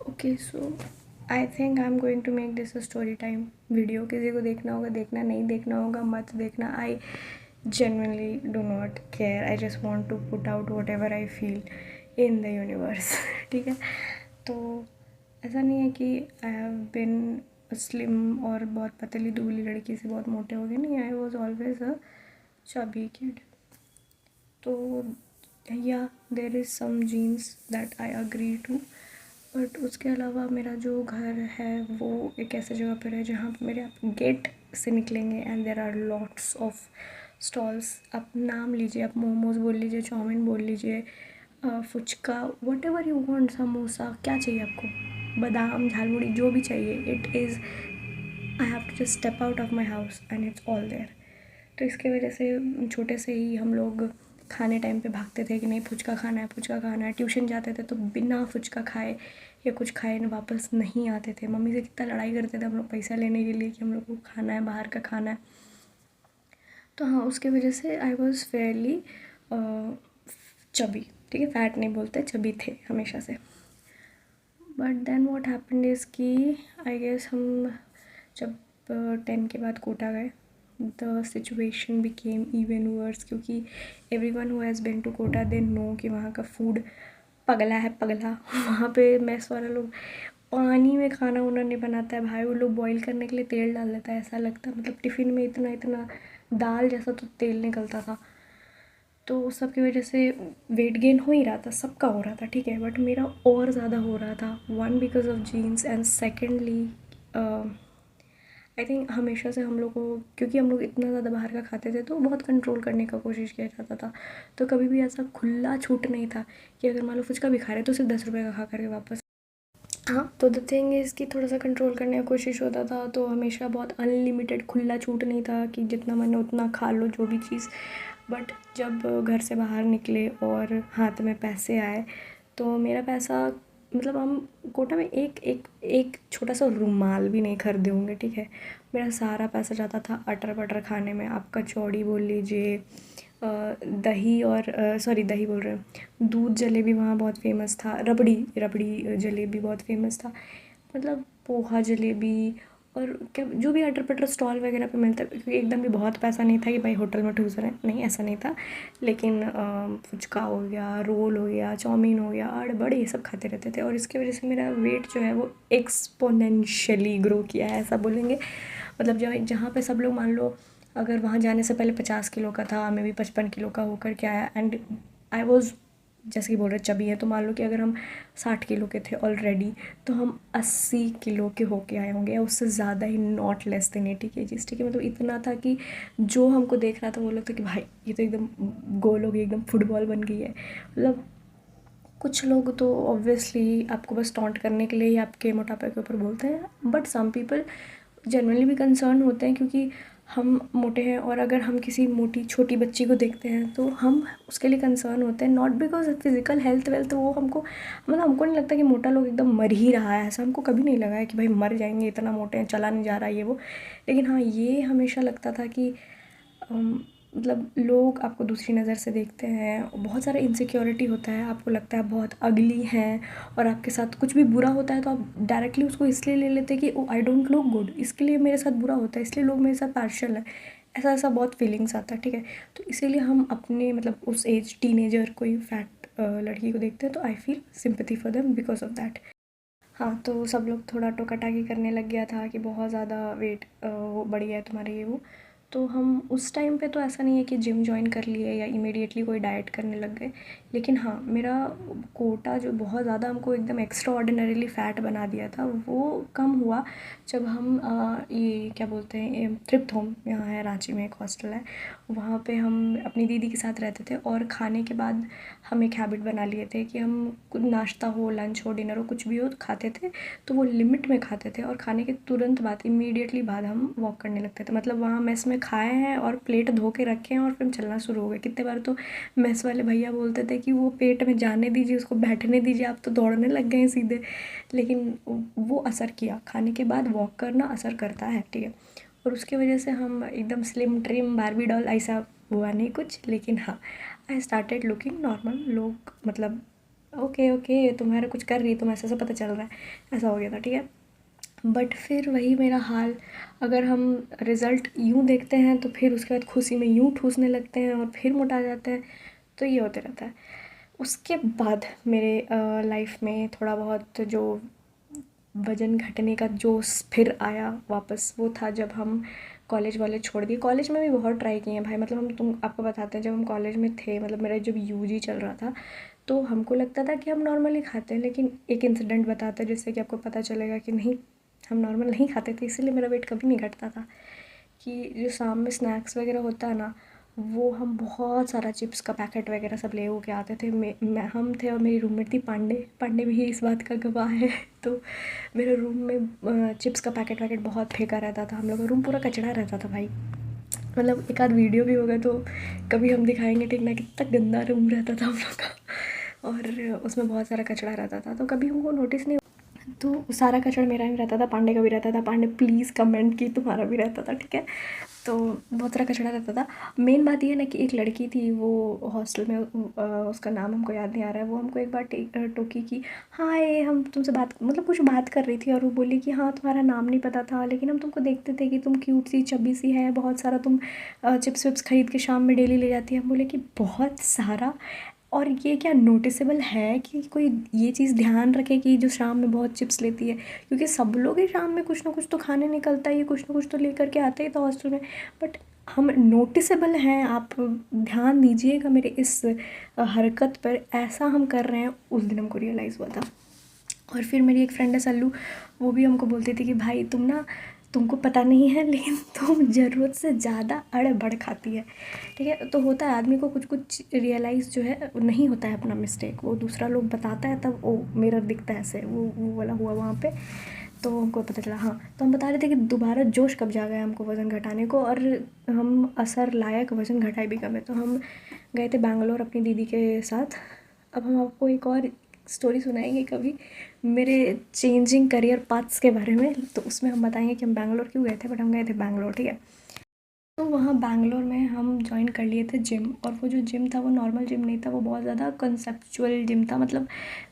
Okay so I think I am going to make this a story time video. किसी को देखना होगा देखना, नहीं देखना होगा मत देखना। आई genuinely do not care. I just want to put out whatever I feel in the universe. ठीक है, तो ऐसा नहीं है कि आई हैव बिन स्लिम और बहुत पतली दुबली लड़की से बहुत मोटे हो गए, नहीं। I was always a chubby kid. तो या there is some genes that I agree to, but उसके अलावा मेरा जो घर है वो एक ऐसे जगह पर है जहाँ मेरे आप गेट से निकलेंगे and there are lots of stalls. आप नाम लीजिए, आप मोमोज बोल लीजिए, चाउमीन बोल लीजिए, fuchka, whatever you want, samosa, क्या चाहिए आपको, बादाम, झालमुड़ी, जो भी चाहिए, it is I have to just step out of my house and it's all there. तो इसके वजह से छोटे से ही हम लोग खाने टाइम पे भागते थे कि नहीं फुचका खाना है, फुचका खाना है। ट्यूशन जाते थे तो बिना फुचका खाए या कुछ खाए न वापस नहीं आते थे। मम्मी से कितना लड़ाई करते थे हम लोग पैसा लेने के लिए कि हम लोग को खाना है, बाहर का खाना है। तो हाँ, उसके वजह से आई वॉज फेयरली चबी। ठीक है, फैट नहीं बोलते, चबी थे हमेशा से। But then what happened is कि आई गेस हम जब 10 के बाद कोटा गए, the situation became even worse, क्योंकि everyone who has been to Kota they know कि वहाँ का फूड पगला है, पगला। वहाँ पे मेस वाला लोग पानी में खाना उन्होंने नहीं बनाता है भाई, वो लोग बॉईल करने के लिए तेल डाल देता है, ऐसा लगता है मतलब टिफ़िन में इतना इतना दाल जैसा तो तेल निकलता था। तो उस सब की वजह से वेट गेन हो ही रहा था, सबका हो रहा था, ठीक है, बट मेरा और ज़्यादा हो रहा था। One because of genes and secondly I think हमेशा से हम लोग को, क्योंकि हम लोग इतना ज़्यादा बाहर का खाते थे तो बहुत कंट्रोल करने का कोशिश किया जाता था। तो कभी भी ऐसा खुला छूट नहीं था कि अगर मान लो फुचका भी खा रहे तो सिर्फ 10 रुपये का खा करके वापस। हाँ, तो द थिंग इज़ कि थोड़ा सा कंट्रोल करने का कोशिश होता था, तो हमेशा बहुत अनलिमिटेड खुला छूट नहीं था कि जितना मन है उतना खा लो जो भी चीज़। बट जब घर से बाहर निकले और हाथ में पैसे आए, तो मेरा पैसा मतलब हम कोटा में एक एक एक छोटा सा रुमाल भी नहीं खरीदे होंगे, ठीक है। मेरा सारा पैसा जाता था अटर पटर खाने में। आप कचौड़ी बोल लीजिए, दही और सॉरी दही बोल रहे हैं, दूध जलेबी वहाँ बहुत फेमस था, रबड़ी रबड़ी जलेबी बहुत फेमस था, मतलब पोहा जलेबी और क्या जो भी अटर पटर स्टॉल वगैरह पे मिलता है। क्योंकि एकदम भी बहुत पैसा नहीं था कि भाई होटल में ठूस रहे हैं, नहीं ऐसा नहीं था। लेकिन फुचका हो गया, रोल हो गया, चाउमीन हो गया, आड़ बड़े ये सब खाते रहते थे, और इसकी वजह से मेरा वेट जो है वो एक्सपोनेंशियली ग्रो किया है, ऐसा बोलेंगे। मतलब जब जहाँ पे सब लोग मान लो अगर वहाँ जाने से पहले 50 किलो का था, मैं भी 55 किलो का होकर के आया, एंड आई वॉज जैसे कि बोल रहे चबी है, तो मान लो कि अगर हम 60 किलो के थे ऑलरेडी, तो हम 80 किलो के होके आए होंगे या उससे ज़्यादा ही, नॉट लेस देन 80 kgs, ठीक है। मतलब इतना था कि जो हमको देख रहा था वो लोग था कि भाई ये तो एकदम गोल हो गई, एकदम फुटबॉल बन गई है। मतलब कुछ लोग तो ऑब्वियसली आपको बस टॉन्ट करने के लिए ही आपके मोटापे के ऊपर बोलते हैं, बट सम पीपल जनरली भी कंसर्न होते हैं क्योंकि हम मोटे हैं, और अगर हम किसी मोटी छोटी बच्ची को देखते हैं तो हम उसके लिए कंसर्न होते हैं, not because physical health wealth, वो हमको मतलब हमको नहीं लगता कि मोटा लोग एकदम मर ही रहा है, ऐसा हमको कभी नहीं लगा है कि भाई मर जाएंगे, इतना मोटे हैं, चला नहीं जा रहा है ये वो। लेकिन हाँ, ये हमेशा लगता था कि मतलब लोग आपको दूसरी नज़र से देखते हैं, बहुत सारा इनसिक्योरिटी होता है, आपको लगता है बहुत अगली हैं, और आपके साथ कुछ भी बुरा होता है तो आप डायरेक्टली उसको इसलिए ले लेते हैं कि ओ आई डोंट लुक गुड, इसके लिए मेरे साथ बुरा होता है, इसलिए लोग मेरे साथ पार्शियल है, ऐसा ऐसा बहुत फीलिंग्स आता है, ठीक है। तो इसीलिए हम अपने मतलब उस एज टीनेजर कोई फैट लड़की को देखते हैं तो I feel sympathy for them because of that. हाँ, तो सब लोग थोड़ा टोका-टाकी करने लग गया था कि बहुत ज़्यादा वेट वो बढ़ गया है तुम्हारा ये वो। तो हम उस टाइम पे तो ऐसा नहीं है कि जिम जॉइन कर लिए या इमीडिएटली कोई डाइट करने लग गए। लेकिन हाँ, मेरा कोटा जो बहुत ज़्यादा हमको एकदम एक्स्ट्रा ऑर्डिनरीली फ़ैट बना दिया था, वो कम हुआ जब हम ये क्या बोलते हैं, ये तृप्त होम यहाँ है रांची में, एक हॉस्टल है, वहाँ पे हम अपनी दीदी के साथ रहते थे, और खाने के बाद हम एक हैबिट बना लिए थे कि हम कुछ नाश्ता हो, लंच हो, डिनर हो, कुछ भी हो खाते थे, तो वो लिमिट में खाते थे, और खाने के तुरंत बाद इमीडिएटली बाद हम वॉक करने लगते थे। मतलब वहाँ मेस में खाए हैं और प्लेट धो के रखे हैं और फिर चलना शुरू हो गए। कितने बार तो मेस वाले भैया बोलते थे कि वो पेट में जाने दीजिए, उसको बैठने दीजिए, आप तो दौड़ने लग गए हैं सीधे। लेकिन वो असर किया, खाने के बाद वॉक करना असर करता है, ठीक है। और उसकी वजह से हम एकदम स्लिम ट्रिम बारबी डॉल ऐसा हुआ नहीं कुछ, लेकिन हाँ, आई स्टार्टेड लुकिंग नॉर्मल। लोग मतलब ओके ओके तुम्हारा कुछ कर रही है, तुम ऐसे पता चल रहा है, ऐसा हो गया था, ठीक है। बट फिर वही मेरा हाल, अगर हम रिज़ल्ट यूँ देखते हैं तो फिर उसके बाद खुशी में यूँ ठूसने लगते हैं और फिर मोटा जाते हैं, तो ये होते रहता है। उसके बाद मेरे लाइफ में थोड़ा बहुत जो वज़न घटने का जोश फिर आया वापस, वो था जब हम कॉलेज वॉलेज छोड़ दिए। कॉलेज में भी बहुत ट्राई किए हैं भाई, मतलब हम तुम आपको बताते हैं, जब हम कॉलेज में थे, मतलब मेरा जब यूजी चल रहा था, तो हमको लगता था कि हम नॉर्मली खाते हैं, लेकिन एक इंसिडेंट बताते हैं जिससे कि आपको पता चलेगा कि नहीं, हम नॉर्मल नहीं खाते थे, इसीलिए मेरा वेट कभी नहीं घटता था। कि जो शाम में स्नैक्स वगैरह होता है ना, वो हम बहुत सारा चिप्स का पैकेट वगैरह सब ले हो के आते थे। हम थे और मेरी रूममेट थी पांडे, पांडे भी इस बात का गवाह है। तो मेरे रूम में चिप्स का पैकेट वैकेट बहुत फेंका रहता था, हम लोग का रूम पूरा कचरा रहता था भाई। मतलब एक आध वीडियो भी होगा तो कभी हम दिखाएंगे, ठीक ना, कितना गंदा रूम रहता था हम लोग का, और उसमें बहुत सारा कचरा रहता था, तो कभी हमको नोटिस नहीं। तो सारा कचरा मेरा भी रहता था, पांडे का भी रहता था। पांडे प्लीज़ कमेंट की तुम्हारा भी रहता था, ठीक है। तो बहुत सारा कचरा रहता था। मेन बात ये है ना कि एक लड़की थी वो हॉस्टल में, उसका नाम हमको याद नहीं आ रहा है, वो हमको एक बार टोकी कि हाय हम तुमसे बात, मतलब कुछ बात कर रही थी, और वो बोली कि हाँ तुम्हारा नाम नहीं पता था, लेकिन हम तुमको देखते थे कि तुम क्यूट सी चब्बी सी है, बहुत सारा तुम चिप्स विप्स खरीद के शाम में डेली ले जाती है। हम बोले कि बहुत सारा, और ये क्या नोटिसेबल है कि कोई ये चीज़ ध्यान रखे कि जो शाम में बहुत चिप्स लेती है, क्योंकि सब लोग ही शाम में कुछ ना कुछ तो खाने निकलता है, ये कुछ ना कुछ तो लेकर के आते ही था हॉस्टल में। बट हम नोटिसेबल हैं, आप ध्यान दीजिएगा मेरे इस हरकत पर, ऐसा हम कर रहे हैं। उस दिन हमको रियलाइज़ हुआ था। और फिर मेरी एक फ्रेंड है सल्लू, वो भी हमको बोलती थी कि भाई तुम ना, तुमको पता नहीं है लेकिन तुम ज़रूरत से ज़्यादा अड़ खाती है, ठीक है। तो होता है आदमी को कुछ कुछ रियलाइज़ जो है नहीं होता है अपना मिस्टेक, वो दूसरा लोग बताता है तब वो मिरर दिखता है ऐसे, वो वाला हुआ वहाँ पे। तो हमको पता चला, हाँ। तो हम बता रहे थे कि दोबारा जोश कब जागा है हमको वज़न घटाने को, और हम असर लायक वज़न घटाए भी कम है। तो हम गए थे बैंगलोर अपनी दीदी के साथ। अब हम आपको एक और स्टोरी सुनाएंगे कभी मेरे चेंजिंग करियर पाथ्स के बारे में, तो उसमें हम बताएंगे कि हम बैंगलोर क्यों गए थे, बट हम गए थे बैंगलोर, ठीक है। तो वहाँ बैंगलोर में हम जॉइन कर लिए थे जिम, और वो जो जिम था वो नॉर्मल जिम नहीं था, वो बहुत ज़्यादा कंसेप्चुअल जिम था।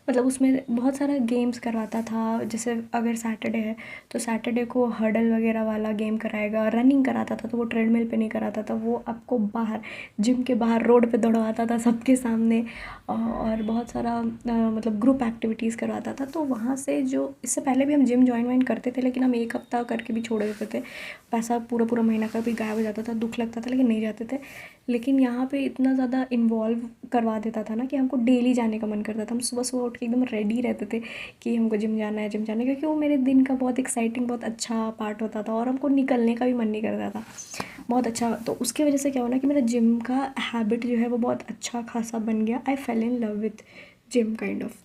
मतलब उसमें बहुत सारा गेम्स करवाता था। जैसे अगर सैटरडे है तो सैटरडे को हर्डल वगैरह वाला गेम कराएगा, रनिंग कराता था, तो वो ट्रेडमिल पे नहीं कराता था, वो आपको बाहर जिम के बाहर रोड पे दौड़वाता था सबके सामने। और बहुत सारा मतलब ग्रुप एक्टिविटीज़ करवाता था। तो वहाँ से जो, इससे पहले भी हम जिम ज्वाइन वाइन करते थे, लेकिन हम एक हफ्ता करके भी छोड़ देते थे, पैसा पूरा पूरा महीना का भी गायब हो जाता था, दुख लगता था, लेकिन नहीं जाते थे। लेकिन यहाँ पे इतना ज़्यादा इन्वॉल्व करवा देता था ना कि हमको डेली जाने का मन करता था। हम सुबह सुबह उठ के एकदम रेडी रहते थे कि हमको जिम जाना है, जिम जाना है, क्योंकि वो मेरे दिन का बहुत एक्साइटिंग, बहुत अच्छा पार्ट होता था, और हमको निकलने का भी मन नहीं करता था। बहुत अच्छा। तो उसकी वजह से क्या हुआ ना कि मेरा जिम का हैबिट जो है वो बहुत अच्छा खासा बन गया। I fell in love with gym kind of.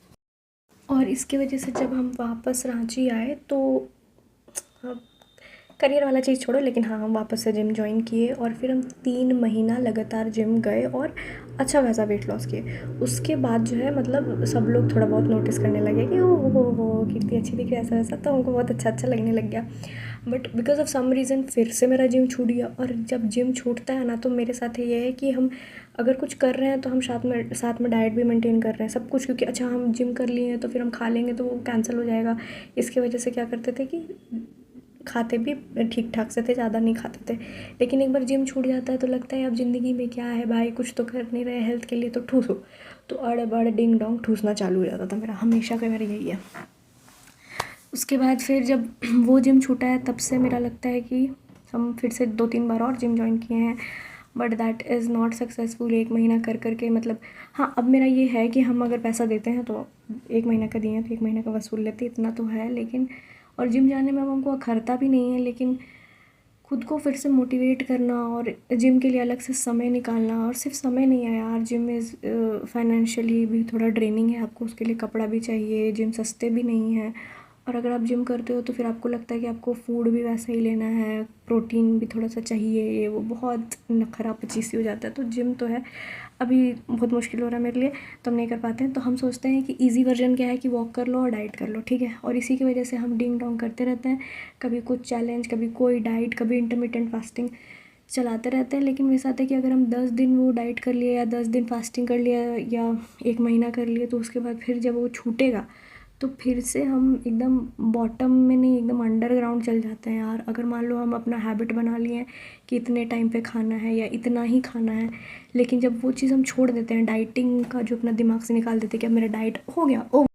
और इसकी वजह से जब हम वापस रांची आए तो करियर वाला चीज़ छोड़ो, लेकिन हाँ हम वापस से जिम ज्वाइन किए, और फिर हम 3 महीना लगातार जिम गए और अच्छा खासा वेट लॉस किए। उसके बाद जो है मतलब सब लोग थोड़ा बहुत नोटिस करने लगे कि ओ हो कितनी अच्छी दिख रही है, ऐसा वैसा, तो हमको बहुत अच्छा अच्छा लगने लग गया। But because of some reason फिर से मेरा जिम छूट गया। और जब जिम छूटता है ना, तो मेरे साथ ये है कि हम अगर कुछ कर रहे हैं तो हम साथ में डाइट भी मेंटेन कर रहे हैं, सब कुछ, क्योंकि अच्छा हम जिम कर लिए हैं तो फिर हम खा लेंगे तो वो कैंसिल हो जाएगा। इसकी वजह से क्या करते थे कि खाते भी ठीक ठाक से थे, ज़्यादा नहीं खाते थे। लेकिन एक बार जिम छूट जाता है तो लगता है अब ज़िंदगी में क्या है भाई, कुछ तो कर नहीं रहे हेल्थ के लिए, तो ठूसो। तो अड़ बड़ डिंग डोंग ठूसना चालू हो जाता था मेरा, हमेशा का मेरा यही है। उसके बाद फिर जब वो जिम छूटा है तब से मेरा लगता है कि हम फिर से 2-3 बार और जिम ज्वाइन किए हैं, but that is not successful. 1 महीना कर के मतलब, हाँ अब मेरा ये है कि हम अगर पैसा देते हैं तो 1 महीना का दिए हैं तो 1 महीना का वसूल लेते, इतना तो है। लेकिन और जिम जाने में अब हमको अखरता भी नहीं है, लेकिन खुद को फिर से मोटिवेट करना और जिम के लिए अलग से समय निकालना, और सिर्फ समय नहीं है यार, जिम इज़ फाइनेंशियली भी थोड़ा ड्रेनिंग है, आपको उसके लिए कपड़ा भी चाहिए, जिम सस्ते भी नहीं है। और अगर आप जिम करते हो तो फिर आपको लगता है कि आपको फूड भी वैसा ही लेना है, प्रोटीन भी थोड़ा सा चाहिए, ये वो बहुत नखरा पचीसी हो जाता है। तो जिम तो है अभी बहुत मुश्किल हो रहा है मेरे लिए, तो हम नहीं कर पाते हैं। तो हम सोचते हैं कि इजी वर्जन क्या है कि वॉक कर लो और डाइट कर लो, ठीक है। और इसी की वजह से हम डिंग डोंग करते रहते हैं, कभी कुछ चैलेंज, कभी कोई डाइट, कभी इंटरमिटेंट फास्टिंग। चलाते रहते हैं। लेकिन वैसा आता है कि अगर हम 10 दिन वो डाइट कर लिए या 10 दिन फास्टिंग कर लिया या 1 महीना कर लिए, तो उसके बाद फिर जब वो छूटेगा तो फिर से हम एकदम बॉटम में नहीं, एकदम अंडरग्राउंड चल जाते हैं यार। अगर मान लो हम अपना हैबिट बना लिए हैं कि इतने टाइम पे खाना है या इतना ही खाना है, लेकिन जब वो चीज़ हम छोड़ देते हैं, डाइटिंग का जो अपना दिमाग से निकाल देते हैं कि अब मेरा डाइट हो गया,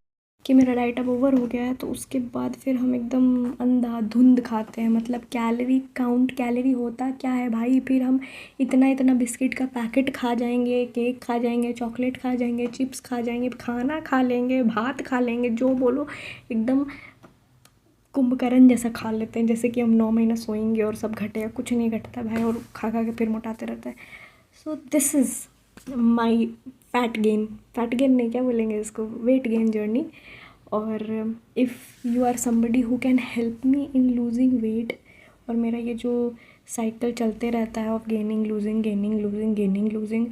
कि मेरा डाइट अब ओवर हो गया है, तो उसके बाद फिर हम एकदम अंधाधुंध खाते हैं। मतलब कैलोरी काउंट, कैलोरी होता क्या है भाई, फिर हम इतना इतना बिस्किट का पैकेट खा जाएंगे, केक खा जाएंगे, चॉकलेट खा जाएंगे, चिप्स खा जाएंगे, खाना खा लेंगे, भात खा लेंगे, जो बोलो एकदम कुंभकर्ण जैसा खा लेते हैं, जैसे कि हम 9 महीना सोएंगे और सब घटेगा। कुछ नहीं घटता भाई, और खा खा के फिर मोटाते रहते हैं। So this is my fat gain नहीं, क्या बोलेंगे इसको, वेट गेन जर्नी। और if you are somebody who can help me in losing weight, और मेरा ये जो साइकिल चलते रहता है of gaining losing gaining losing gaining losing,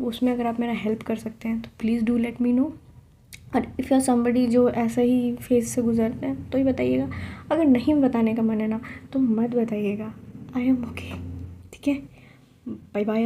उसमें अगर आप मेरा हेल्प कर सकते हैं तो please do let me know. और इफ़ यू आर समबडी जो ऐसा ही फेज से गुजरते हैं तो ही बताइएगा। अगर नहीं बताने का मन है ना तो मत बताइएगा, आई एम ओके, ठीक है। Bye bye.